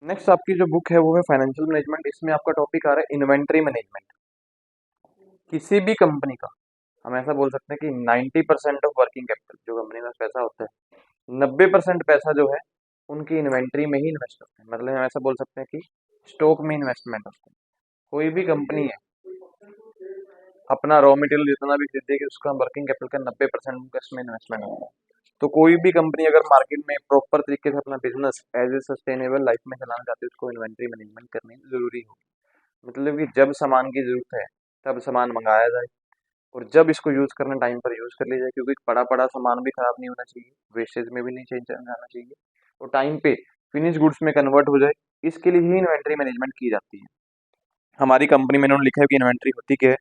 Next आपकी जो book है वो है फाइनेंशियल मैनेजमेंट। इसमें आपका टॉपिक आ रहा है इन्वेंट्री मैनेजमेंट। किसी भी कंपनी का हम ऐसा बोल सकते हैं कि 90% ऑफ वर्किंग कैपिटल जो कंपनी में पैसा होता है, 90% पैसा जो है उनकी इन्वेंट्री में ही इन्वेस्ट होता है। मतलब हम ऐसा बोल सकते हैं कि स्टॉक में इन्वेस्टमेंट होता है। कोई भी कंपनी है अपना रॉ मटेरियल जितना भी खरीदेगी उसका वर्किंग कैपिटल का 90% उनका इसमें इन्वेस्टमेंट होता है। तो कोई भी कंपनी अगर मार्केट में प्रॉपर तरीके से अपना business as a sustainable life में चलाना चाहती है उसको इन्वेंट्री मैनेजमेंट करनी जरूरी हो। मतलब कि जब सामान की जरूरत है तब सामान मंगाया जाए, और जब इसको यूज करना टाइम पर यूज कर लिया जाए, क्योंकि पड़ा पड़ा सामान भी खराब नहीं होना चाहिए, वेस्टेज में भी नहीं चेंज जाना चाहिए, और टाइम पे फिनिश गुड्स में कन्वर्ट हो जाए। इसके लिए ही इन्वेंट्री मैनेजमेंट की जाती है। हमारी कंपनी में इन्होंने लिखा है कि इन्वेंट्री होती क्या है।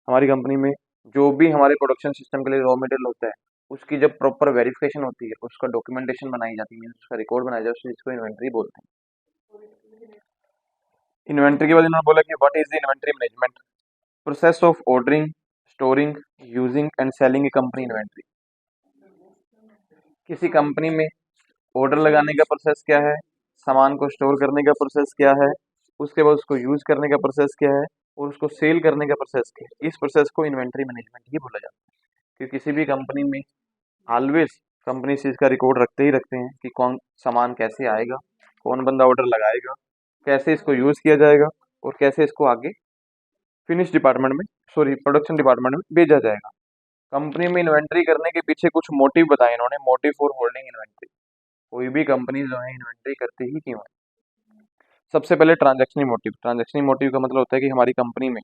हमारी कंपनी में जो भी हमारे प्रोडक्शन सिस्टम के लिए रॉ मटेरियल होता है उसकी जब प्रॉपर वेरिफिकेशन होती है, उसका डॉक्यूमेंटेशन बनाई जाती है, उसका रिकॉर्ड बनाया जाए, उस चीज को इन्वेंट्री बोलते हैं। इन्वेंट्री के बाद इन्होंने बोला कि what is the inventory management, process of ordering, storing, using and selling A company inventory. किसी कंपनी में ऑर्डर लगाने का प्रोसेस क्या है, सामान को स्टोर करने का प्रोसेस क्या है, उसके बाद उसको यूज करने का प्रोसेस क्या है, और उसको सेल करने का प्रोसेस क्या है, इस प्रोसेस को इन्वेंट्री मैनेजमेंट ही बोला जाता है। क्योंकि किसी भी कंपनी में ऑलवेज कंपनी इस चीज का रिकॉर्ड रखते ही रखते हैं कि कौन सामान कैसे आएगा, कौन बंदा ऑर्डर लगाएगा, कैसे इसको यूज किया जाएगा, और कैसे इसको आगे फिनिश डिपार्टमेंट में, सॉरी प्रोडक्शन डिपार्टमेंट में भेजा जाएगा। कंपनी में इन्वेंट्री करने के पीछे कुछ मोटिव बताए इन्होंने, मोटिव फॉर होल्डिंग इन्वेंट्री। कोई भी कंपनी जो है इन्वेंट्री करती ही क्यों है। सबसे पहले ट्रांजैक्शनल मोटिव। ट्रांजैक्शनल मोटिव का मतलब होता है कि हमारी कंपनी में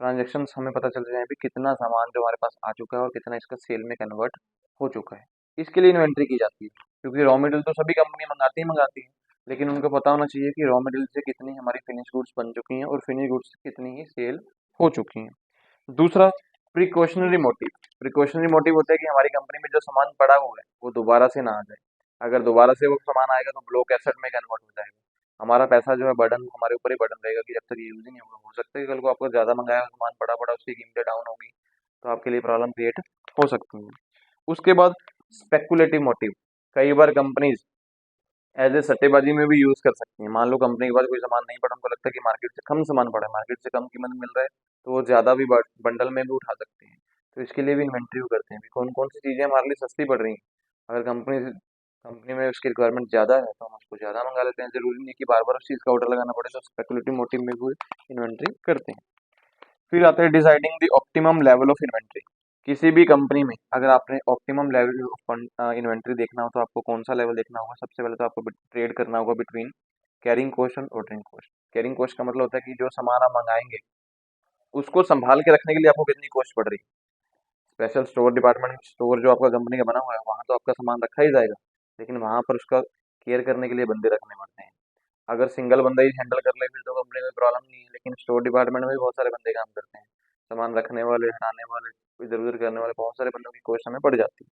ट्रांजैक्शन हमें पता चल जाए भी कितना सामान जो हमारे पास आ चुका है और कितना इसका सेल में कन्वर्ट हो चुका है। इसके लिए इन्वेंट्री की जाती है, क्योंकि रॉ मटेरियल तो सभी कंपनी मंगाती है, लेकिन उनको पता होना चाहिए कि रॉ मटेरियल से कितनी हमारी फिनिश गुड्स बन चुकी हैं और फिनिश गुड्स से कितनी ही सेल हो चुकी हैं। दूसरा, प्रिकॉशनरी मोटिव। प्रिकॉशनरी मोटिव होता है कि हमारी कंपनी में जो सामान पड़ा हुआ है वो दोबारा से ना आ जाए। अगर दोबारा से वो सामान आएगा तो ब्लॉक एसेट में कन्वर्ट हो जाएगा। हमारा पैसा जो है बर्डन हमारे ऊपर ही बर्डन रहेगा कि जब तक ये यूज ही नहीं होगा। हो सकता है कि कल को आपको ज्यादा मंगाया हुआ सामान पड़ा पड़ा उसकी कीमतें डाउन होगी, तो आपके लिए प्रॉब्लम क्रिएट हो सकती है। उसके बाद स्पेकुलेटिव मोटिव। कई बार कंपनीज एज ए सट्टेबाजी में भी यूज कर सकती हैं। मान लो कंपनी के पास कोई सामान नहीं पड़ा, उनको लगता है कि मार्केट से कम सामान पड़ा है, मार्केट से कम कीमत में मिल रहा है, तो वो ज्यादा भी बंडल में भी उठा सकते हैं। तो इसके लिए भी इन्वेंट्री करते हैं कि कौन कौन सी चीजें हमारे लिए सस्ती पड़ रही हैं। अगर कंपनी में उसकी रिक्वायरमेंट ज्यादा है तो हम उसको ज्यादा मंगा लेते हैं, जरूरी नहीं कि बार बार उस चीज का ऑर्डर लगाना पड़े, तो स्पेकुलेटिव मोटिव में भी इन्वेंट्री करते हैं। फिर आता है deciding the optimum level of inventory. किसी भी कंपनी में अगर आपने ऑप्टिमम लेवल ऑफ इन्वेंट्री देखना हो तो आपको कौन सा लेवल देखना होगा। सबसे पहले तो आपको ट्रेड करना होगा बिटवीन कैरिंग कॉस्ट और ऑर्डरिंग कॉस्ट। कैरिंग कॉस्ट का मतलब होता है कि जो सामान आप मंगाएंगे उसको संभाल के रखने के लिए आपको कितनी कॉस्ट पड़ रही है। स्पेशल स्टोर डिपार्टमेंट में स्टोर जो आपका कंपनी का बना हुआ है वहां तो आपका सामान रखा ही जाएगा, लेकिन वहां पर उसका केयर करने के लिए बंदे रखने पड़ते हैं। अगर सिंगल बंदा ही हैंडल कर ले फिर तो कंपनी में प्रॉब्लम नहीं है, लेकिन स्टोर डिपार्टमेंट में भी बहुत सारे बंदे काम करते हैं, सामान रखने वाले, हटाने वाले, इधर उधर करने वाले, बहुत सारे बंदों की कॉस्ट हमें पड़ जाती है।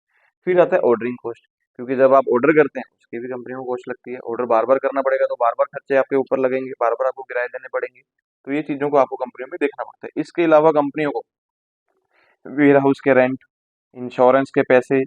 फिर आता है ऑर्डरिंग कॉस्ट। क्योंकि जब आप ऑर्डर करते हैं उसकी भी कंपनी को कॉस्ट लगती है, ऑर्डर बार बार करना पड़ेगा तो बार बार खर्चे आपके ऊपर लगेंगे, बार बार आपको किराए देने पड़ेंगे। तो ये चीजों को आपको कंपनियों में देखना पड़ता है। इसके अलावा कंपनियों को वेयर हाउस के रेंट, इंश्योरेंस के पैसे,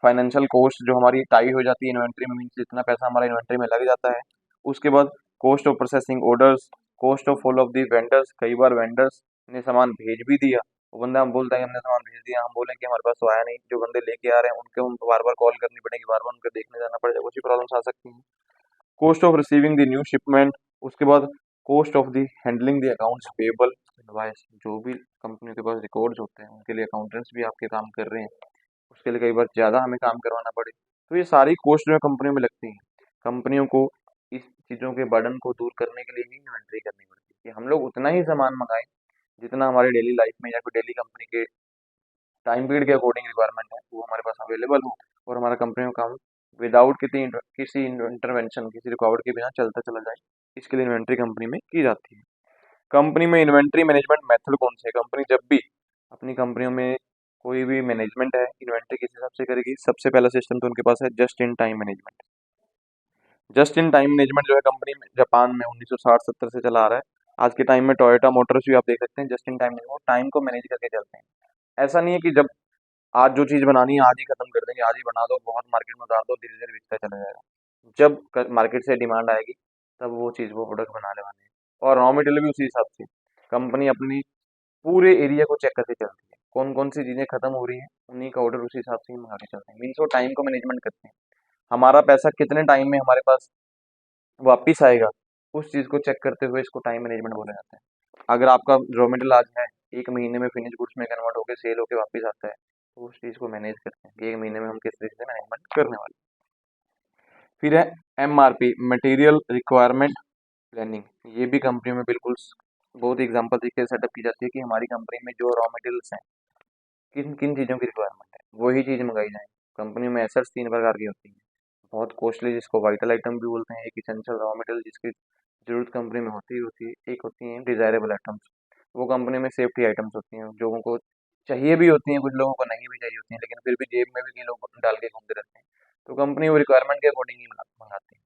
फाइनेंशियल कॉस्ट जो हमारी टाई हो जाती है इन्वेंट्री में, मीन्स जितना पैसा हमारा इन्वेंट्री में लग जाता है। उसके बाद cost of processing orders, cost of follow of the vendors. कई बार वेंडर्स ने सामान भेज भी दिया, वो बंदा हम बोलता है कि हमने सामान भेज दिया, हम बोलें कि हमारे पास तो आया नहीं, जो बंदे लेके आ रहे हैं उनके उनको बार बार कॉल करनी पड़ेगी, बार बार उनको देखने जाना पड़ेगा, कुछ प्रॉब्लम्स आ सकती हैं। Cost of receiving the new shipment. उसके बाद cost of the handling the accounts payable invoice. जो भी कंपनी के पास रिकॉर्ड्स होते हैं उनके लिए अकाउंटेंट्स भी आपके काम कर रहे हैं, उसके लिए कई बार ज़्यादा हमें काम करवाना पड़े, तो ये सारी कॉस्ट जो है कंपनियों में लगती हैं। कंपनियों को इस चीज़ों के बर्डन को दूर करने के लिए ही इन्वेंट्री करनी पड़ती है कि हम लोग उतना ही सामान मंगाएं जितना हमारे डेली लाइफ में या फिर डेली कंपनी के टाइम पीरियड के अकॉर्डिंग रिक्वायरमेंट है वो हमारे पास अवेलेबल हो, और हमारा कंपनी का काम विदाउट किसी इंटरवेंशन, किसी रुकावट के बिना चलता चला जाए। इसके लिए इन्वेंट्री कंपनी में की जाती है। कंपनी में इन्वेंट्री मैनेजमेंट मेथड कौन से है। कंपनी जब भी अपनी कंपनियों में कोई भी मैनेजमेंट है इन्वेंट्री किस हिसाब से करेगी। सबसे पहला सिस्टम तो उनके पास है just in time management. Just in time management जो है कंपनी में जापान में 1960-70 से चला आ रहा है। आज के टाइम में टोयोटा मोटर्स भी आप देख सकते हैं जस्ट इन टाइम वो टाइम को मैनेज करके चलते हैं। ऐसा नहीं है कि जब आज जो चीज बनानी है आज ही खत्म कर देंगे, आज ही बना दो, बहुत मार्केट में उतार दो, धीरे धीरे बिकता चला जाएगा। जब मार्केट से डिमांड आएगी तब वो चीज़ वो प्रोडक्ट बनाने वाले हैं। और रॉ मटेरियल भी उसी हिसाब से कंपनी अपनी पूरे एरिया को चेक करके चलती है, कौन कौन सी चीज़ें खत्म हो रही हैं, उन्हीं का ऑर्डर उसी हिसाब से ही मंगा के चलते हैं। मीन्स वो टाइम को मैनेजमेंट करते हैं, हमारा पैसा कितने टाइम में हमारे पास वापिस आएगा, उस चीज़ को चेक करते हुए इसको टाइम मैनेजमेंट बोला जाता है। अगर आपका रॉ मटेरियल आज है, 1 महीने में फिनिश गुड्स में कन्वर्ट होकर सेल होकर वापस आता है, तो उस चीज़ को मैनेज करते हैं कि 1 महीने में हम किस तरीके से मैनेजमेंट करने वाले हैं। फिर है MRP, मटेरियल रिक्वायरमेंट प्लानिंग। ये भी कंपनी में बिल्कुल बहुत ही एग्जाम्पल तरीके से सेटअप की जाती है कि हमारी कंपनी में जो रॉ मटेरियल्स हैं, किन किन चीज़ों की रिक्वायरमेंट है, वही चीज़ मंगाई जाए। कंपनी में एसेट्स 3 प्रकार की होती हैं, बहुत कॉस्टली जिसको वाइटल आइटम भी बोलते हैं, एक इसेंशियल रॉ मटेरियल जिसकी जरूरत कंपनी में होती ही होती है, एक होती हैं डिजायरेबल आइटम्स, वो कंपनी में सेफ्टी आइटम्स होती हैं, लोगों को चाहिए भी होती हैं, कुछ लोगों को नहीं भी चाहिए होती हैं, लेकिन फिर भी जेब में भी कई लोग डाल के घूमते रहते हैं, तो कंपनी वो रिक्वायरमेंट के अकॉर्डिंग ही मंगाती है।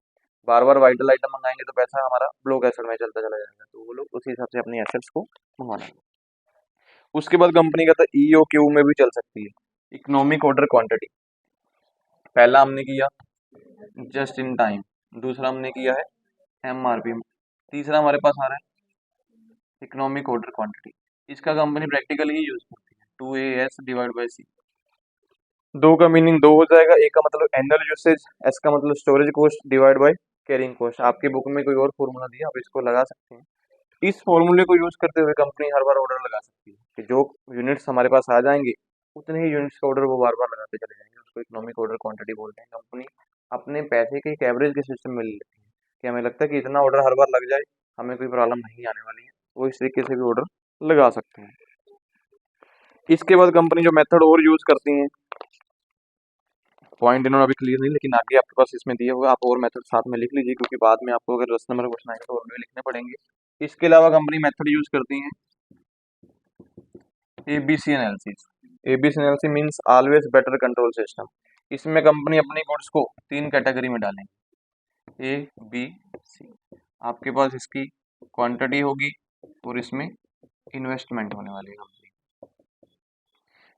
बार बार वाइटल आइटम मंगाएंगे तो पैसा हमारा ब्लॉक एसेट में चलता चला जाएगा, तो वो लोग उसी हिसाब से अपनी एसेट्स को मंगवा लेंगे। उसके बाद कंपनी कहता है EOQ में भी चल सकती है, इकोनॉमिक ऑर्डर क्वांटिटी। पहला हमने किया जस्ट इन टाइम, दूसरा हमने किया है MRP, तीसरा हमारे पास आ रहा है इकोनॉमिक ऑर्डर क्वांटिटी। इसका कंपनी प्रैक्टिकली ही यूज करती है, 2AS डिवाइड बाई C। दो का मीनिंग दो हो जाएगा, एक का मतलब एनुअल यूसेज, एस का मतलब storage cost divide by carrying cost. आपकी बुक में कोई और फॉर्मूला दिया, आप इसको लगा सकते हैं। इस फॉर्मूले को यूज करते हुए कंपनी हर बार ऑर्डर लगा सकती है कि जो यूनिट्स हमारे पास आ जाएंगे, उतने ही यूनिट्स का ऑर्डर वो बार बार लगाते चले जाएंगे। उसको इकोनॉमिक ऑर्डर क्वांटिटी बोलते हैं। कंपनी अपने पैसे के एक एवरेज के सिस्टम में ले लेती है कि हमें लगता है कि इतना ऑर्डर हर बार लग जाए, हमें कोई प्रॉब्लम नहीं आने वाली है, वो इस तरीके से भी ऑर्डर लगा सकते हैं। इसके बाद कंपनी जो मेथड और यूज करती है, पॉइंट इन्होंने अभी क्लियर नहीं, लेकिन आगे आपके पास इसमें दिया होगा, आप और मेथड साथ में लिख लीजिए, क्योंकि बाद में आपको अगर 10 नंबर क्वेश्चन आएगा तो और भी लिखने पड़ेंगे। इसके अलावा कंपनी मेथड यूज करती है ABC analysis. ABC analysis means always better control system. इसमें कंपनी अपनी गुड्स को 3 कैटेगरी में डालेंगे, ABC। आपके पास इसकी क्वांटिटी होगी और इसमें इन्वेस्टमेंट होने वाली है।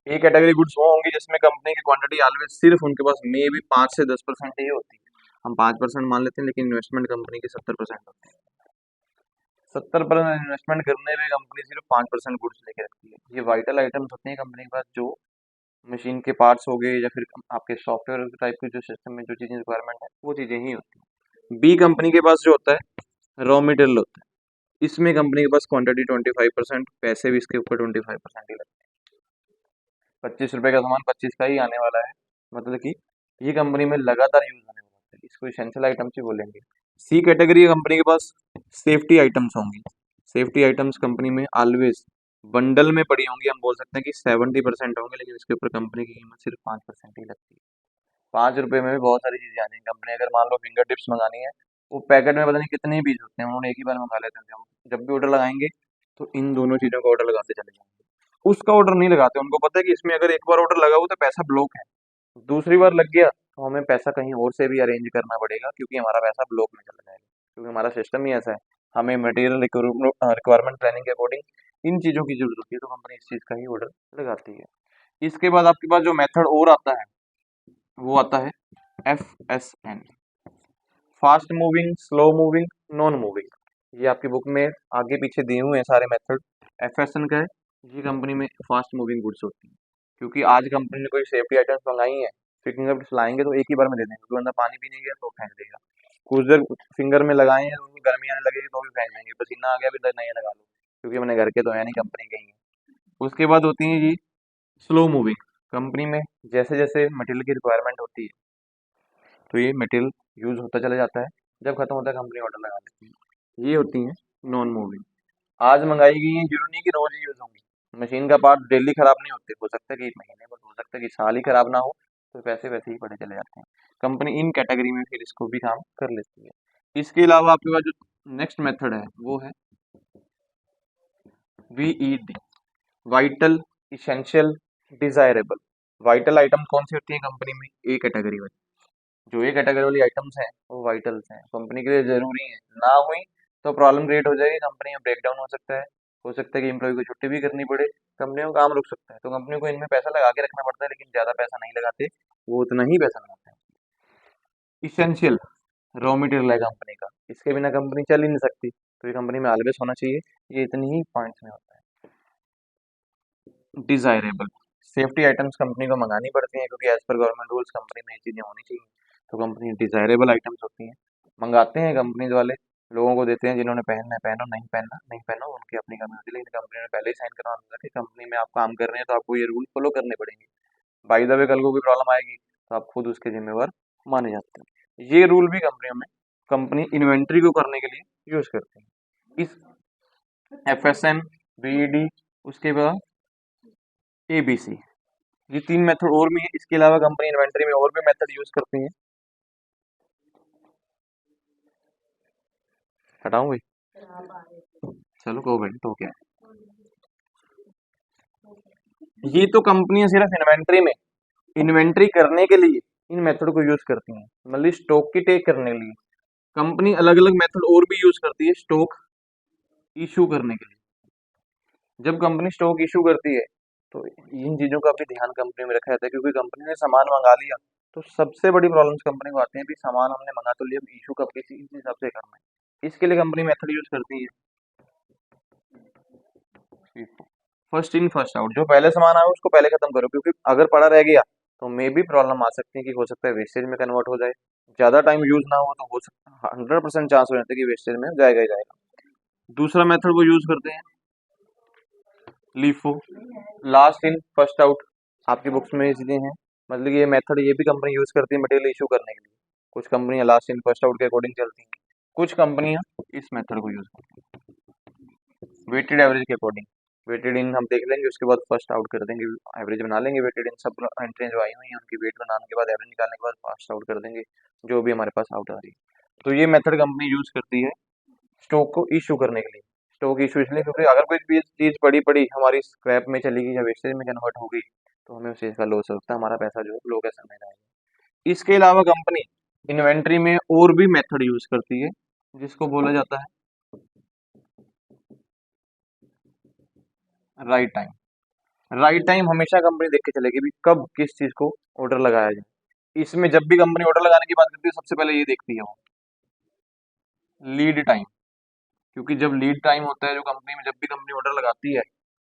एक कैटेगरी गुड्स वो होंगी जिसमें कंपनी की क्वांटिटी ऑलवेज सिर्फ उनके पास मे भी 5 से 10% ही होती है, हम 5% मान लेते हैं, लेकिन इन्वेस्टमेंट कंपनी की 70% होती है। 70% इन्वेस्टमेंट करने में कंपनी सिर्फ 5% गुड्स लेके रखती है। ये वाइटल आइटम्स होते हैं कंपनी के पास, जो मशीन के पार्ट्स हो गए या फिर आपके सॉफ्टवेयर टाइप के जो सिस्टम में जो चीजें रिक्वायरमेंट है, वो चीजें ही होती है। बी कंपनी के पास जो होता है रॉ मटेरियल होता है, इसमें कंपनी के पास क्वांटिटी 25%, पैसे भी इसके ऊपर 25% ही लगते हैं। 25 रुपए का सामान 25 का ही आने वाला है, मतलब कि ये कंपनी में लगातार यूज होने वाला है, इसको इसेंशियल आइटम्स ही बोलेंगे। सी कैटेगरी कंपनी के पास सेफ्टी आइटम्स होंगी। सेफ्टी आइटम्स कंपनी में ऑलवेज बंडल में पड़ी होंगी, हम बोल सकते हैं कि 70% होंगे, लेकिन इसके ऊपर कंपनी की कीमत सिर्फ 5% ही लगती है। 5 रुपए में भी बहुत सारी चीजें आ जाएंगी। कंपनी अगर मान लो फिंगर टिप्स मंगानी है, वो पैकेट में पता नहीं कितने ही पीस होते हैं, उन्होंने एक ही बार मंगा लेते हैं। हम जब भी ऑर्डर लगाएंगे तो इन दोनों चीजों का ऑर्डर लगाते चले जाएंगे, उसका ऑर्डर नहीं लगाते। उनको पता है कि इसमें अगर एक बार ऑर्डर लगा हुआ तो पैसा ब्लॉक है, दूसरी बार लग गया तो हमें पैसा कहीं और से भी अरेंज करना पड़ेगा, क्योंकि हमारा पैसा ब्लॉक में चला जाएगा, क्योंकि हमारा सिस्टम ही ऐसा है। हमें मटेरियल रिक्वायरमेंट प्लानिंग के अकॉर्डिंग इन चीज़ों की जरूरत होती है, तो कंपनी इस चीज़ का ही ऑर्डर लगाती है। इसके बाद आपके पास जो मेथड और आता है वो आता है FSN, fast moving, slow moving, non moving. ये आपकी बुक में आगे पीछे दिए हुए हैं सारे मेथड। FSN का है, ये कंपनी में फास्ट मूविंग गुड्स होती है, क्योंकि आज कंपनी ने कोई सेफ्टी आइटम्स मंगाई है, फिंगर टिप्स लाएंगे तो एक ही बार में दे देंगे, क्योंकि बंदा पानी पीने गया तो फेंक देगा। कुछ देर फिंगर में लगाए हैं, उनको गर्मी आने लगेगी तो भी फेंक देंगे, पसीना आ गया भी नहीं लगा लो, क्योंकि अपने घर के तो है नहीं, कंपनी के ही है। उसके बाद होती है जी स्लो मूविंग। कंपनी में जैसे जैसे मटेरियल की रिक्वायरमेंट होती है, तो ये मटेरियल यूज होता चला जाता है, जब खत्म होता है कंपनी ऑर्डर लगा देती है। ये होती है नॉन मूविंग। आज मंगाई गई है, जरूरी नहीं कि रोज ही यूज होंगी। मशीन का पार्ट डेली खराब नहीं होते, हो सकता है कि 1 महीने बाद, हो सकता है कि साल ही खराब ना हो, तो पैसे वैसे ही पड़े चले जाते हैं। कंपनी इन कैटेगरी में फिर इसको भी काम कर लेती है। इसके अलावा आपके पास जो नेक्स्ट मेथड है वो है VED, vital, essential, desirable. Vital item कौन सी होती है कंपनी में? ए कैटेगरी वाली। जो ए कैटेगरी वाली आइटम्स हैं वो वाइटल्स हैं, कंपनी के लिए जरूरी है, ना हुई तो प्रॉब्लम क्रिएट हो जाएगी, कंपनी में ब्रेकडाउन हो सकता है कि एम्प्लॉय को छुट्टी भी करनी पड़े, कंपनी को काम रुक सकता है। तो कंपनी को इनमें पैसा लगा के रखना पड़ता है, लेकिन ज्यादा पैसा नहीं लगाते, वो उतना ही पैसा लगाते हैं। इसेंशियल रॉ मटेरियल है कंपनी का, इसके बिना कंपनी चल ही नहीं सकती, तो ये कंपनी में ऑलवेज होना चाहिए। ये इतनी ही पॉइंट्स में होता है। डिजायरेबल, सेफ्टी आइटम्स कंपनी को मंगानी पड़ती हैं क्योंकि as per government rules company में ये चीज़ें होनी चाहिए। तो कंपनी डिजायरेबल आइटम्स होती हैं, मंगाते हैं कंपनीज वाले, लोगों को देते हैं, जिन्होंने पहनना है पहनो, नहीं पहनना नहीं पहनो, उनकी अपनी कमी होती है। लेकिन कंपनी ने पहले ही साइन करवा दिया कि कंपनी में आप काम कर रहे हैं तो आपको ये रूल फॉलो करने पड़ेंगे। बाय द वे कल को कोई प्रॉब्लम आएगी तो आप खुद उसके जिम्मेवार माने जाते हैं। ये रूल भी कंपनियों में कंपनी इन्वेंट्री को करने के लिए यूज करती है। इस FSM, BED, उसके बाद ABC, ये 3 मेथड और भी है। इसके अलावा कंपनी इन्वेंट्री में और भी मेथड यूज करती है। हटाऊं भाई, चलो को भाई तो क्या है। ये तो कंपनियां सिर्फ इन्वेंट्री में इन्वेंट्री करने के लिए इन मेथड को यूज करती हैं, मतलब स्टॉक की टेक करने के लिए। कंपनी अलग अलग मेथड और भी यूज करती है स्टॉक इशू करने के लिए। जब कंपनी स्टॉक इशू करती है तो इन चीजों का भी ध्यान कंपनी में रखा जाता है, क्योंकि कंपनी ने सामान मंगा लिया तो सबसे बड़ी प्रॉब्लम्स कंपनी को आती है कि सामान हमने मंगा तो लिया, इशू कब किसी इस हिसाब से करना है। इसके लिए कंपनी मेथड यूज करती है फर्स्ट इन फर्स्ट आउट। जो पहले सामान आया उसको पहले खत्म करो, क्योंकि अगर पड़ा रह गया तो मे भी प्रॉब्लम आ सकती है कि हो सकता है वेस्टेज में कन्वर्ट हो जाए। ज्यादा टाइम यूज ना हो तो हो सकता 100% चांस हो जाता है कि वेस्टेज में जाएगा ही जाएगा। दूसरा मेथड वो यूज करते हैं LIFO, last in first out. आपकी बुक्स में ये चीजें हैं, मतलब ये मेथड ये भी कंपनी यूज करती है मटेरियल इशू करने के लिए। कुछ कंपनियां लास्ट इन फर्स्ट आउट के अकॉर्डिंग चलती हैं, कुछ कंपनियां इस मेथड को यूज करती हैं वेटेड एवरेज के अकॉर्डिंग। वेटेड इन हम देख लेंगे, उसके बाद फर्स्ट आउट कर देंगे, एवरेज बना लेंगे। वेटेड इन सब एंट्रियां जो आई हुई हैं उनकी वेट बनाने के बाद एवरेज निकालने के बाद फर्स्ट आउट कर देंगे जो भी हमारे पास आउट आ रही है। तो ये मेथड कंपनी यूज करती है स्टॉक को इशू करने के लिए। स्टॉक इशू इसलिए क्योंकि अगर कोई भी चीज पड़ी पड़ी हमारी स्क्रैप में चली गई या वेस्टेज में कन्वर्ट हो गई तो हमें उस चीज का लॉस हो सकता है, हमारा पैसा जो लो के समय जाएगा। इसके अलावा कंपनी इन्वेंट्री में और भी मेथड यूज करती है जिसको बोला जाता है राइट टाइम। राइट टाइम हमेशा कंपनी देख के चलेगी भी कब किस चीज को ऑर्डर लगाया जाए। इसमें जब भी कंपनी ऑर्डर लगाने की बात करती है सबसे पहले ये देखती है वो लीड टाइम, क्योंकि जब लीड टाइम होता है जो कंपनी में, जब भी कंपनी ऑर्डर लगाती है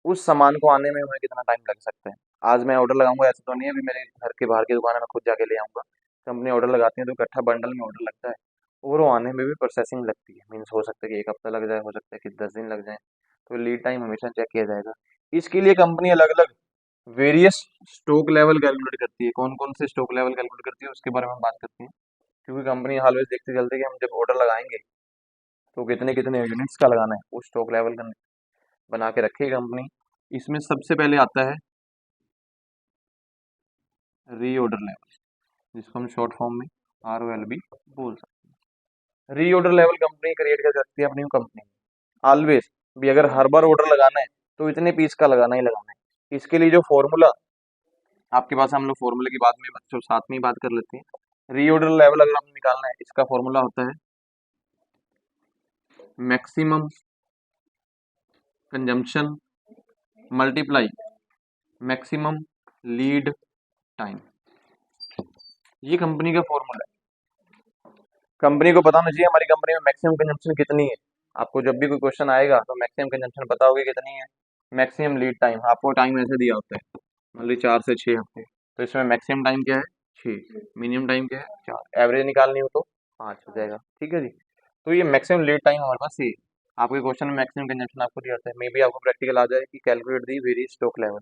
उस सामान को आने में हमें कितना टाइम लग सकता है। आज मैं ऑर्डर लगाऊंगा ऐसा तो नहीं है अभी मेरे घर के बाहर की दुकान है मैं खुद जाके ले आऊंगा। कंपनी ऑर्डर लगाती है तो इकट्ठा बंडल में ऑर्डर लगता है और वो आने में भी प्रोसेसिंग लगती है। मीन्स हो सकता है कि 1 हफ्ता लग जाए, हो सकता है कि 10 दिन लग जाए। तो लीड टाइम हमेशा चेक किया जाएगा। इसके लिए कंपनी अलग अलग वेरियस स्टॉक लेवल कैलकुलेट करती है। कौन कौन से स्टॉक लेवल कैलकुलेट करती है उसके बारे में हम बात करते हैं, क्योंकि कंपनी ऑलवेज देखते चलते कि हम जब ऑर्डर लगाएंगे तो कितने कितने यूनिट्स का लगाना है, वो स्टॉक लेवल बना के रखेगी कंपनी। इसमें सबसे पहले आता है रीऑर्डर लेवल, जिसको हम शॉर्ट फॉर्म में ROLB बोल सकते हैं। रीऑर्डर लेवल कंपनी क्रिएट कर सकती है अपनी कंपनी में। ऑलवेज भी अगर हर बार ऑर्डर लगाना है तो इतने पीस का लगाना ही लगाना है। इसके लिए जो फॉर्मूला आपके पास, हम लोग फॉर्मूले की बात में बच्चों साथ में ही बात कर लेते हैं। रीऑर्डर लेवल अगर आपको निकालना है, इसका फॉर्मूला होता है maximum consumption multiply maximum lead time. ये कंपनी का फॉर्मूला है। कंपनी को पता होना चाहिए हमारी कंपनी में मैक्सिमम कंजम्पशन कितनी है। आपको जब भी कोई क्वेश्चन आएगा तो मैक्सिमम कंजम्पशन पता होगी कितनी है। मैक्सिमम लीड टाइम, आपको टाइम ऐसे दिया होता है मतलब 4 से 6 हफ्ते, तो इसमें मैक्सिमम टाइम क्या है 6, मिनिमम टाइम क्या है 4, एवरेज निकालनी हो तो 5 हो जाएगा। ठीक है जी। तो ये मैक्सिमम लीड टाइम हमारे पास ये आपके क्वेश्चन में मैक्सिमम कंजम्पशन आपको दिया होता है। मे बी आपको प्रैक्टिकल आ जाए कि calculate the various stock level.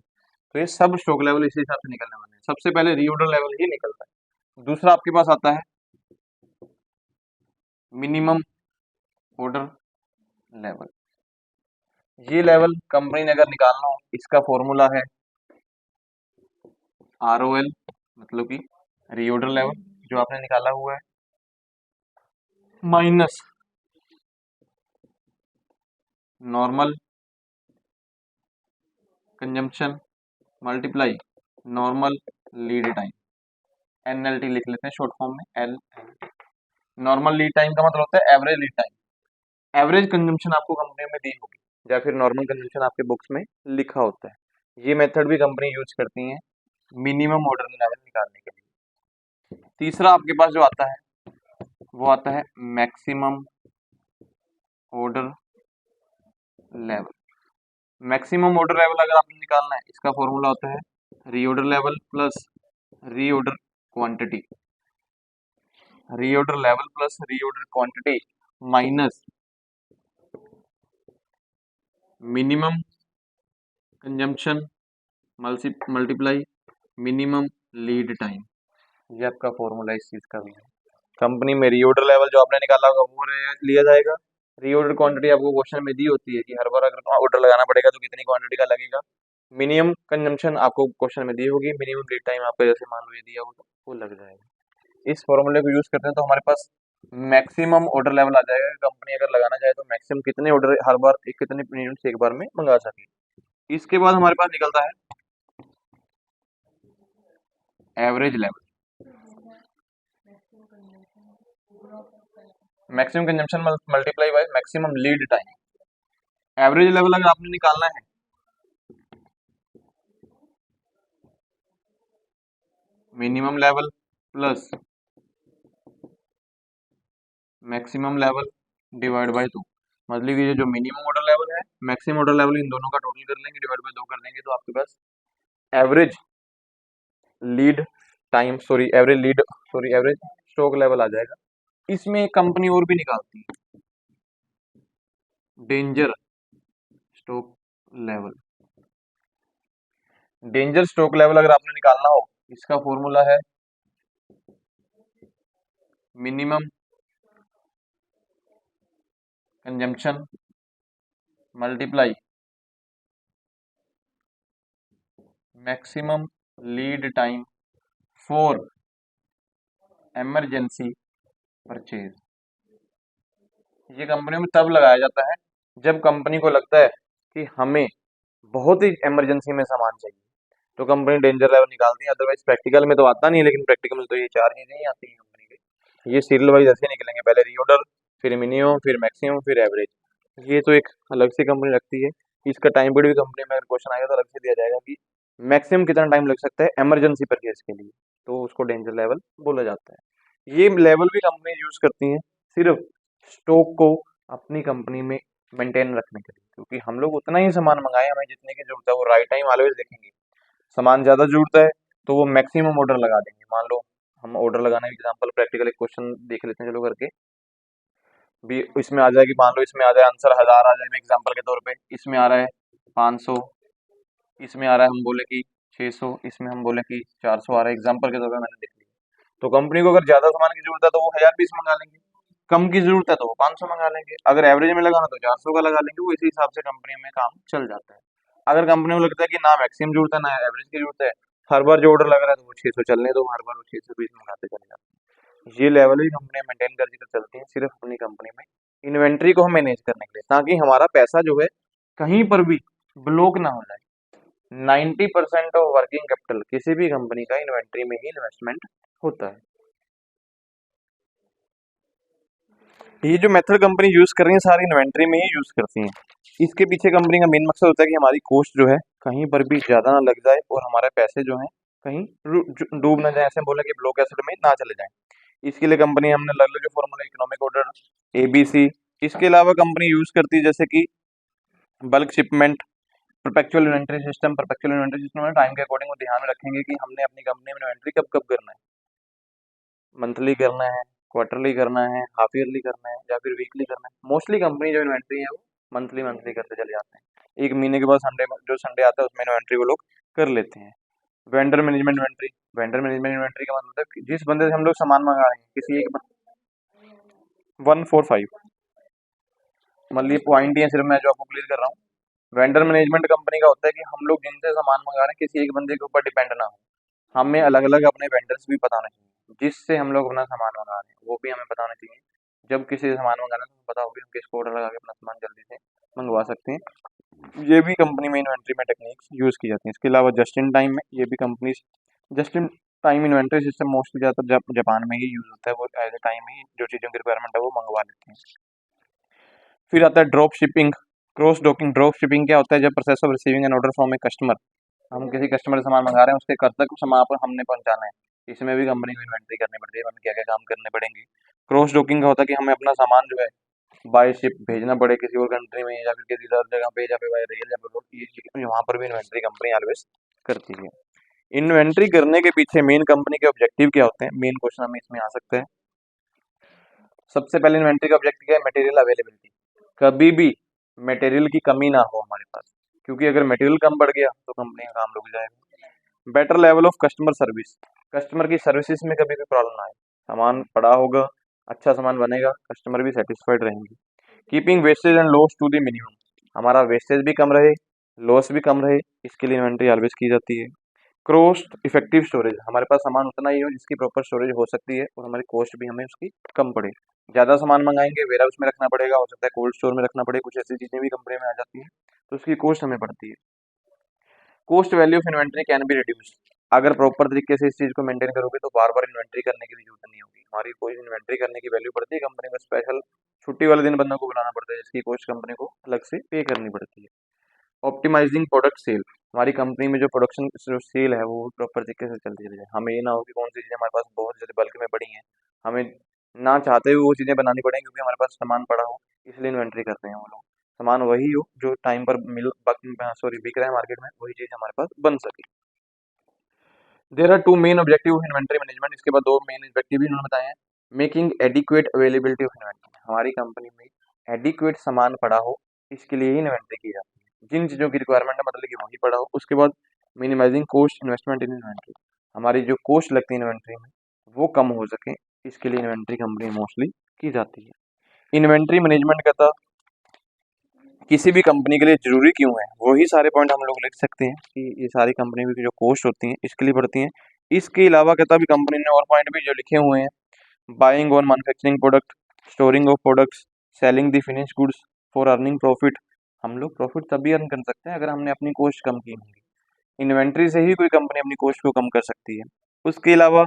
तो ये सब स्टॉक लेवल इसी हिसाब से निकलने वाले हैं। सबसे पहले रीऑर्डर लेवल ही निकलता है। दूसरा आपके पास आता है मिनिमम ऑर्डर लेवल। ये लेवल कंपनी ने अगर निकालना हो, इसका फॉर्मूला है ROL, मतलब कि रीऑर्डर लेवल जो आपने निकाला हुआ है minus normal consumption multiply normal lead time. NLT लिख लेते हैं शॉर्ट फॉर्म में L। नॉर्मल लीड टाइम का मतलब होता है average lead time. Average consumption आपको कंपनी में दी होगी या फिर नॉर्मल कंजम्पशन आपके बुक्स में लिखा होता है। ये मेथड भी कंपनी यूज करती है मिनिमम ऑर्डर लेवल निकालने के लिए। तीसरा आपके पास जो आता है वो आता है maximum order level. Maximum order level अगर आपने निकालना है, इसका फॉर्मूला होता है reorder level plus reorder quantity. Reorder level plus reorder quantity minus minimum consumption multiply minimum lead time. ये आपका फॉर्मूला इस चीज का भी है। कंपनी में रीऑर्डर लेवल जो आपने निकाला होगा वो लिया जाएगा। रीऑर्डर क्वांटिटी आपको क्वेश्चन में दी होती है कि हर बार अगर ऑर्डर लगाना पड़ेगा तो कितनी क्वांटिटी का लगेगा। मिनिमम कंजम्पशन आपको क्वेश्चन में दी होगी, मिनिमम लीड टाइम आपको जैसे मान लो ये दिया होगा वो लग जाएगा। इस फॉर्मूले को यूज करते हैं तो हमारे पास मैक्सिमम ऑर्डर लेवल आ जाएगा। कंपनी अगर लगाना चाहे तो मैक्सिमम कितने ऑर्डर हर बार कितने मिनट से एक बार में मंगा सके। इसके बाद हमारे पास निकलता है average level. Maximum consumption multiply by maximum lead time. Average level अगर आपने निकालना है minimum level plus maximum level divide by 2। मतलब कि ये जो मिनिमम ऑर्डर लेवल है मैक्सिमम ऑर्डर लेवल इन दोनों का टोटल कर लेंगे, डिवाइड बाय 2 कर देंगे तो आपके पास average lead time average stock level आ जाएगा। इसमें एक कंपनी और भी निकालती है danger stock level. Danger stock level अगर आपने निकालना हो, इसका फॉर्मूला है minimum consumption multiply maximum lead time for emergency purchase. ये कंपनियों में तब लगाया जाता है जब कंपनी को लगता है कि हमें बहुत ही इमरजेंसी में सामान चाहिए, तो कंपनी डेंजर लेवल निकालती है। अदरवाइज प्रैक्टिकल में तो आता नहीं है, लेकिन प्रैक्टिकल में तो ये चार चीजें ही आती हैं कंपनी के। ये सीरियल वाइज ऐसे निकलेंगे, पहले रीऑर्डर, फिर मिनिमम, फिर मैक्सिमम, फिर एवरेज। ये तो एक अलग से कंपनी रखती है। इसका टाइम पीरियड भी कंपनी में अगर क्वेश्चन आएगा तो अलग से दिया जाएगा कि मैक्सिमम कितना टाइम लग सकता है इमरजेंसी परचेज के लिए, तो उसको डेंजर लेवल बोला जाता है। ये लेवल भी कंपनी यूज करती हैं सिर्फ स्टॉक को अपनी कंपनी में मेंटेन रखने के लिए, क्योंकि हम लोग उतना ही सामान मंगाए, हमें जितने की जरूरत है वो राइट टाइम ऑलवेज देखेंगे। सामान ज्यादा जरूरत है तो वो मैक्सिमम ऑर्डर लगा देंगे। मान लो हम ऑर्डर लगाने का एग्जांपल प्रैक्टिकल एक क्वेश्चन देख लेते हैं चलो करके भी। इसमें आ जाए कि मान लो इसमें आ जाए आंसर 1000 आ जाए, मैं एग्जांपल के तौर पे इसमें आ रहा है 500, इसमें आ रहा है हम बोले कि 600, इसमें हम बोले कि 400 आ रहा है, एग्जांपल के तौर पे मैंने देख लिया। तो कंपनी को अगर ज्यादा सामान की जरूरत है तो वो 1000 पीस मंगा लेंगे, कम की जरूरत है तो वो 500 मंगा लेंगे, अगर एवरेज में लगाना तो 400 का लगा लेंगे। वो इसी हिसाब से कंपनी में काम चल जाता है। अगर कंपनी को लगता है कि ना मैक्सिमम जरूरत है ना एवरेज की जरूरत है, हर बार जो ऑर्डर लग रहा है तो वो 600 चलने दो, हर बार वो 600 पीस मंगाते चले जाते हैं। ये लेवल ही कंपनी मेंटेन करके चलती है सिर्फ अपनी कंपनी में इन्वेंट्री को हम मैनेज करने के लिए, ताकि हमारा पैसा जो है कहीं पर भी ब्लॉक ना हो जाए। 90% ऑफ वर्किंग कैपिटल किसी भी कंपनी का इन्वेंट्री में ही इन्वेस्टमेंट होता है। ये जो मेथड कंपनी यूज कर रही है सारी इन्वेंट्री में ही यूज करती हैं। इसके पीछे कंपनी का मेन मकसद होता है कि हमारी कॉस्ट जो है कहीं पर भी ज्यादा ना लग जाए और हमारे पैसे जो हैं कहीं डूब ना जाए, ऐसे बोले कि ब्लॉक एसेट में ना चले जाएं। इसके लिए कंपनी हमने अलग अलग जो फॉर्मूला इकोनॉमिक ऑर्डर ABC, इसके अलावा कंपनी यूज करती है जैसे कि bulk shipment, perpetual inventory system में टाइम के अकॉर्डिंग वो ध्यान में रखेंगे कि हमने अपनी कंपनी में इन्वेंट्री कब कब करना है, मंथली करना है, क्वार्टरली करना है, हाफ ईयरली करना है या फिर वीकली करना है। मोस्टली कंपनी जो इन्वेंट्री है वो मंथली मंथली करते चले जाते हैं। एक महीने के बाद संडे जो संडे आता है उसमें इन्वेंट्री वो लोग कर लेते हैं। Vendor management inventory, vendor management inventory का मतलब है कि जिस बंदे से हम लोग सामान मंगा रहे हैं किसी एक 145, मतलब ये पॉइंट ही है सिर्फ मैं जो आपको क्लियर कर रहा हूँ। वेंडर मैनेजमेंट कंपनी का होता है कि हम लोग जिनसे सामान मंगा रहे हैं किसी एक बंदे के ऊपर डिपेंड ना हो, हमें अलग अलग अपने वेंडर्स भी पता होने चाहिए जिससे हम लोग अपना सामान मंगा रहे हैं, वो भी हमें पता होना चाहिए। जब किसी से सामान मंगाना है तो हमें पता होगी हम किसको ऑर्डर लगा के अपना सामान जल्दी से मंगवा सकते हैं। ये भी कंपनी में इन्वेंट्री में टेक्निक्स यूज की जाती हैं। इसके अलावा जस्ट इन टाइम में ये भी company just in time inventory system mostly ज़्यादातर जापान में ही यूज होता है। वो एज ए टाइम ही जो चीज़ों की रिक्वायरमेंट है वो मंगवा लेते हैं। फिर आता है drop shipping, cross docking. Drop shipping क्या होता है? जब process of receiving N order from a customer, हम किसी कस्टमर से सामान मंगा रहे हैं उसके घर तक सामान पर हमने पहुंचाना है, इसमें भी कंपनी को इन्वेंट्री करनी पड़ती है, हमें क्या क्या काम करने पड़ेंगे। क्रॉस डॉकिंग का होता है कि हमें अपना सामान जो है बाय शिप भेजना पड़े किसी और कंट्री में या फिर किसी अदर जगह पे, या फिर बाय रेल या फिर रोड, ये चीज़ वहाँ पर भी इन्वेंट्री कंपनी ऑलवेज करती है। इन्वेंट्री करने के पीछे मेन कंपनी के ऑब्जेक्टिव क्या होते हैं, मेन क्वेश्चन हमें इसमें आ सकता है। सबसे पहले इन्वेंट्री का ऑब्जेक्टिव क्या है, मटेरियल अवेलेबिलिटी। कभी भी मटेरियल की कमी ना हो हमारे पास, क्योंकि अगर मटेरियल कम बढ़ गया तो कंपनी का काम रुक जाएगा। Better level of customer service, customer की सर्विसेज में कभी भी प्रॉब्लम ना आए, सामान पड़ा होगा, अच्छा सामान बनेगा, कस्टमर भी सेटिस्फाइड रहेंगे। Keeping wastage and loss to the minimum, हमारा वेस्टेज भी कम रहे, लॉस भी कम रहे, इसके लिए इन्वेंट्री ऑलवेज की जाती है। कॉस्ट इफेक्टिव स्टोरेज, हमारे पास सामान उतना ही हो जिसकी प्रॉपर स्टोरेज हो सकती है और हमारी कॉस्ट भी हमें उसकी कम पड़े। ज़्यादा सामान मंगाएंगे वेयर हाउस में रखना पड़ेगा, हो सकता है कोल्ड स्टोर में रखना पड़े, कुछ ऐसी चीज़ें भी कंपनी में आ जाती हैं, तो उसकी कॉस्ट हमें पड़ती है। Cost value of inventory can be reduce, अगर प्रॉपर तरीके से इस चीज़ को मेंटेन करोगे तो बार बार इन्वेंट्री करने की भी जरूरत नहीं होगी। हमारी कोई इन्वेंट्री करने की वैल्यू पड़ती है कंपनी में, स्पेशल छुट्टी वाले दिन बंदों को बुलाना पड़ता है, जिसकी कॉस्ट कंपनी को अलग से पे करनी पड़ती है। ऑप्टिमाइजिंग प्रोडक्ट सेल, हमारी कंपनी में जो प्रोडक्शन जो सेल है वो प्रॉपर तरीके से चलती रहे, हमें ये ना हो कि कौन सी चीज़ें हमारे पास बहुत ज़्यादा बल्क में पड़ी हैं, हमें ना चाहते हुए वो चीज़ें बनानी पड़ेंगी क्योंकि हमारे पास सामान पड़ा हो, इसलिए इन्वेंट्री करते हैं वो लोग। सामान वही हो जो टाइम पर बिक रहा है मार्केट में, वही चीज़ हमारे पास बन सके। There are two main objective of inventory management, इसके बाद दो मेन ऑब्जेक्टिव भी उन्होंने बताए हैं। Making adequate availability of inventory, हमारी कंपनी में एडिक्वेट सामान पड़ा हो, इसके लिए ही इन्वेंट्री की जाती है। जिन चीज़ों की रिक्वायरमेंट है मतलब कि वही पड़ा हो। उसके बाद minimising cost investment in inventory, हमारी जो कॉस्ट लगती है इन्वेंट्री में वो कम हो सके, इसके लिए इन्वेंट्री कंपनी मोस्टली की जाती है। इन्वेंट्री मैनेजमेंट का था किसी भी कंपनी के लिए जरूरी क्यों है, वही सारे पॉइंट हम लोग लिख सकते हैं कि ये सारी कंपनी की जो कॉस्ट होती हैं इसके लिए पड़ती हैं। इसके अलावा कहता भी कंपनी ने और पॉइंट भी जो लिखे हुए हैं, buying on manufacturing product, storing of products, selling the finish goods for earning profit, हम लोग प्रॉफिट तभी अर्न कर सकते हैं अगर हमने अपनी कॉस्ट कम की होगी। इन्वेंट्री से ही कोई कंपनी अपनी कॉस्ट को कम कर सकती है। उसके अलावा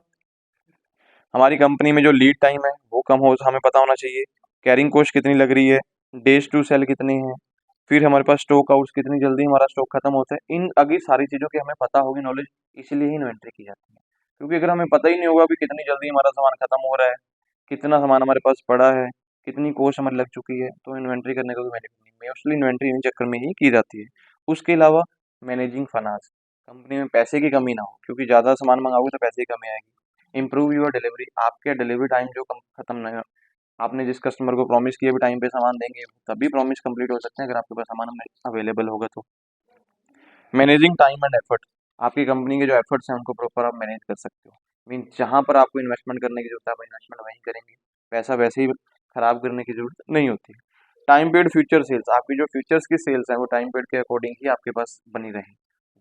हमारी कंपनी में जो लीड टाइम है वो कम हो, हमें पता होना चाहिए। कैरिंग कॉस्ट कितनी लग रही है, डेज टू सेल कितनी है, फिर हमारे पास स्टॉक आउट्स कितनी जल्दी हमारा स्टॉक खत्म होता है, इन अभी सारी चीज़ों की हमें पता होगी नॉलेज, इसीलिए ही इन्वेंट्री की जाती है। क्योंकि अगर हमें पता ही नहीं होगा कि कितनी जल्दी हमारा सामान खत्म हो रहा है, कितना सामान हमारे पास पड़ा है, कितनी कॉस्ट हमारी लग चुकी है, तो इन्वेंट्री करने का कोई बेनिफिट नहीं। मोस्टली इन्वेंट्री इन चक्कर में ही की जाती है। उसके अलावा मैनेजिंग फाइनेंस, कंपनी में पैसे की कमी ना हो, क्योंकि ज़्यादा सामान मंगाओगे तो पैसे की कमी आएगी। इम्प्रूव योर डिलीवरी, आपके डिलीवरी टाइम जो खत्म ना हो, आपने जिस कस्टमर को प्रॉमिस किया भी टाइम पे सामान देंगे, तभी प्रॉमिस कंप्लीट हो सकते हैं अगर आपके पास सामान अवेलेबल होगा तो। मैनेजिंग टाइम एंड एफर्ट, आपकी कंपनी के जो एफर्ट्स हैं उनको प्रॉपर आप मैनेज कर सकते हो। मीन जहाँ पर आपको इन्वेस्टमेंट करने की जरूरत है आप इन्वेस्टमेंट वहीं करेंगे, पैसा वैसे ही खराब करने की जरूरत नहीं होती। टाइम पीरियड फ्यूचर सेल्स, आपकी जो फ्यूचर्स की सेल्स है वो टाइम पीरियड के अकॉर्डिंग ही आपके पास बनी रहे,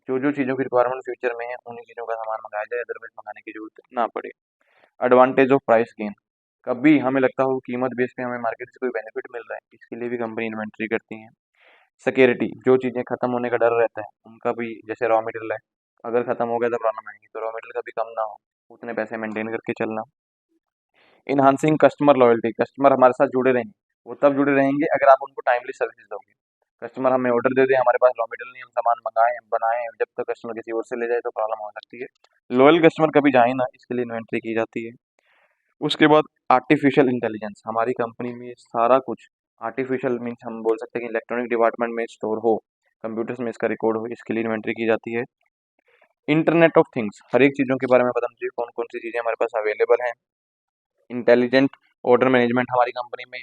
जो जो चीज़ों की रिक्वायरमेंट फ्यूचर में है उन्हीं चीज़ों का सामान मंगाया जाए, अदरवाइज मंगाने की जरूरत ना पड़े। एडवांटेज ऑफ प्राइस गेन, कभी हमें लगता हो कीमत बेस पे हमें मार्केट से कोई बेनिफिट मिल रहा है, इसके लिए भी कंपनी इन्वेंट्री करती है। सिक्योरिटी, जो चीज़ें खत्म होने का डर रहता है उनका भी, जैसे रॉ मटेरियल है, अगर खत्म हो गया तो प्रॉब्लम आएगी, तो रॉ मटेरियल कभी कम ना हो, उतने पैसे मेंटेन करके चलना। इन्हांसिंग कस्टमर लॉयल्टी, कस्टमर हमारे साथ जुड़े रहेंगे, वो तब जुड़े रहेंगे अगर आप उनको टाइमली सर्विस दोगे। कस्टमर हमें ऑर्डर दे दे, हमारे पास रॉ मटेरियल नहीं, हम सामान मंगाएं बनाएं, जब तक कस्टमर किसी और से ले जाए तो प्रॉब्लम हो सकती है। लॉयल कस्टमर कभी जाए ना, इसके लिए इन्वेंट्री की जाती है। उसके बाद आर्टिफिशियल इंटेलिजेंस, हमारी कंपनी में सारा कुछ आर्टिफिशियल मीन्स हम बोल सकते हैं कि इलेक्ट्रॉनिक डिपार्टमेंट में स्टोर हो, कंप्यूटर्स में इसका रिकॉर्ड हो, इसके लिए इन्वेंट्री की जाती है। इंटरनेट ऑफ थिंग्स, हर एक चीज़ों के बारे में पता होना चाहिए, कौन कौन सी चीज़ें हमारे पास अवेलेबल हैं। इंटेलिजेंट ऑर्डर मैनेजमेंट, हमारी कंपनी में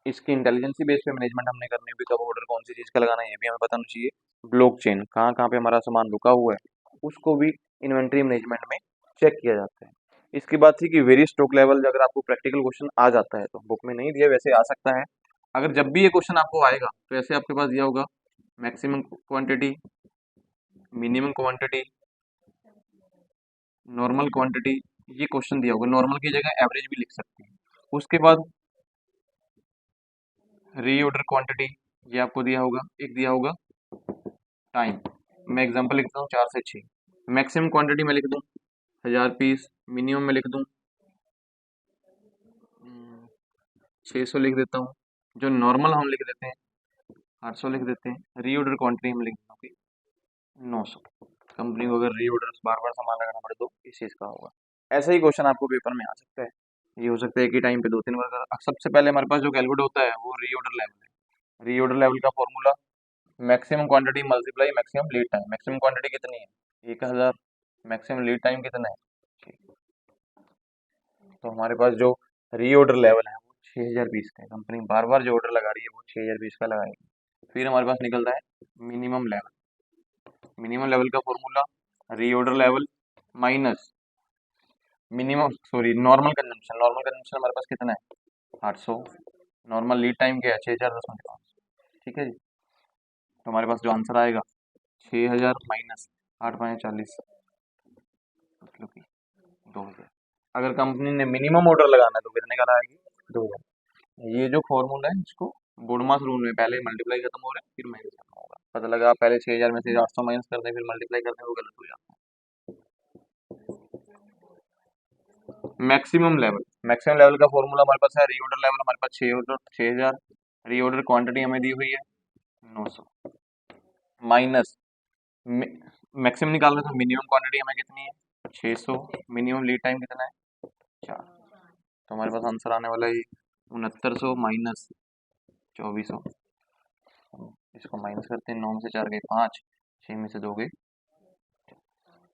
इसकी इंटेलिजेंसी बेस पे मैनेजमेंट हमने करनी होगी, कब ऑर्डर कौन सी चीज़ का लगाना है ये भी हमें पता होना चाहिए। ब्लॉकचेन, कहाँ कहाँ पे हमारा सामान रुका हुआ है उसको भी इन्वेंट्री मैनेजमेंट में चेक किया जाता है। इसके बाद थी कि वेरियस स्टॉक लेवल, अगर आपको प्रैक्टिकल क्वेश्चन आ जाता है तो बुक में नहीं दिया वैसे आ सकता है, अगर जब भी ये क्वेश्चन आपको आएगा तो ऐसे आपके पास दिया होगा maximum quantity, minimum quantity, normal quantity, ये क्वेश्चन दिया होगा, नॉर्मल की जगह एवरेज भी लिख सकते हैं। उसके बाद रीऑर्डर क्वांटिटी, ये आपको दिया होगा, एक दिया होगा टाइम, मैं एग्जांपल लिखता हूँ 4 से 6। मैक्सिमम क्वांटिटी में लिख दूँ 1000 पीस, मिनिमम में लिख दूँ 600 लिख देता हूँ, जो नॉर्मल हम लिख देते हैं 800 लिख देते हैं, रीऑर्डर क्वांटिटी हम लिख देंगे 900। कंपनी को अगर रीऑर्डर बार बार सामान लगाना पड़े तो इस चीज़ का होगा। ऐसा ही क्वेश्चन आपको पेपर में आ सकता है। ये हो सकता है एक ही टाइम पे 2-3 बार करा। सबसे पहले हमारे पास जो कैलकुलेट होता है वो रीऑर्डर लेवल है। रीऑर्डर लेवल का formula maximum quantity multiply maximum lead time. Maximum quantity कितनी है 1000, मैक्सिमम लीड टाइम कितना है 6। तो हमारे पास जो रीऑर्डर लेवल है वो 6000 पीस का है। कंपनी बार बार जो ऑर्डर लगा रही है वो 6000 पीस का लगाएगी। फिर हमारे पास निकलता है मिनिमम लेवल। मिनिमम लेवल का formula reorder level minus minimum sorry normal consumption. Normal consumption हमारे पास कितना है 800। नॉर्मल लीड टाइम क्या है 6000 ठीक है जी। तो हमारे पास जो आंसर आएगा 6000 माइनस 8×5 = 40 मतलब कि 2000। अगर कंपनी ने मिनिमम ऑर्डर लगाना है तो कितने का लगाएगी 2000। ये जो फॉर्मूला है इसको बोडमास रूल में पहले मल्टीप्लाई खत्म हो रहा है फिर माइनस खत्म होगा। पता लगा आप पहले 6000 में से 800 माइनस करते हैं फिर मल्टीप्लाई करते हैं वो गलत हो जाता है। Maximum level. मैक्सिमम लेवल का फॉर्मूला हमारे पास है रीऑर्डर लेवल हमारे पास 6000। रीऑर्डर क्वांटिटी हमें दी हुई है 900 माइनस मैक्सिमम निकालना तो मिनिमम क्वांटिटी हमें कितनी है 600। मिनिमम लीड टाइम कितना है 4। तो हमारे पास आंसर आने वाला है 6900 माइनस 2400। इसको माइनस करते हैं 9 में से 4 गए 5, 6 में से 2 गए।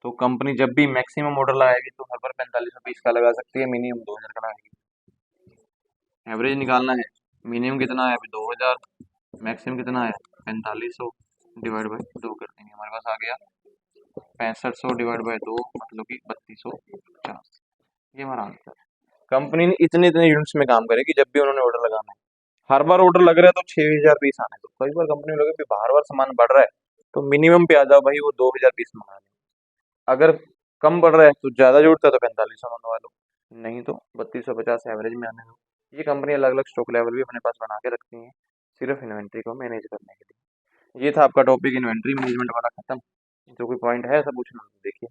तो कंपनी जब भी मैक्सिमम ऑर्डर लगाएगी तो हर बार 4500 पीस का लगा सकती है, मिनिमम 2000 का लगाएगी। एवरेज निकालना है मिनिमम कितना है अभी 2000, मैक्सिमम कितना है 4500 डिवाइड बाई 2 कर देंगे। हमारे पास आ गया 6500 डिवाइड बाई 2 मतलब कि 3250। ये हमारा आंसर है। कंपनी ने इतने इतने यूनिट्स में काम करेगी जब भी उन्होंने ऑर्डर लगाना है। हर बार ऑर्डर लग रहा है तो 6000 पीस आने दो। कई बार कंपनी लगे भी बार बार सामान बढ़ रहा है तो मिनिमम पे आ जाओ भाई वो 2000 पीस मंगा लो। अगर कम बढ़ रहा है तो ज्यादा जुड़ता है तो 4500 मंगवा लो, नहीं तो 3250 एवरेज में आने दो। ये कंपनी अलग अलग स्टॉक लेवल भी अपने पास बना के रखती है सिर्फ इन्वेंट्री को मैनेज करने के लिए। ये था आपका टॉपिक इन्वेंट्री मैनेजमेंट वाला खत्म। जो कोई पॉइंट है सब पूछना देखिए।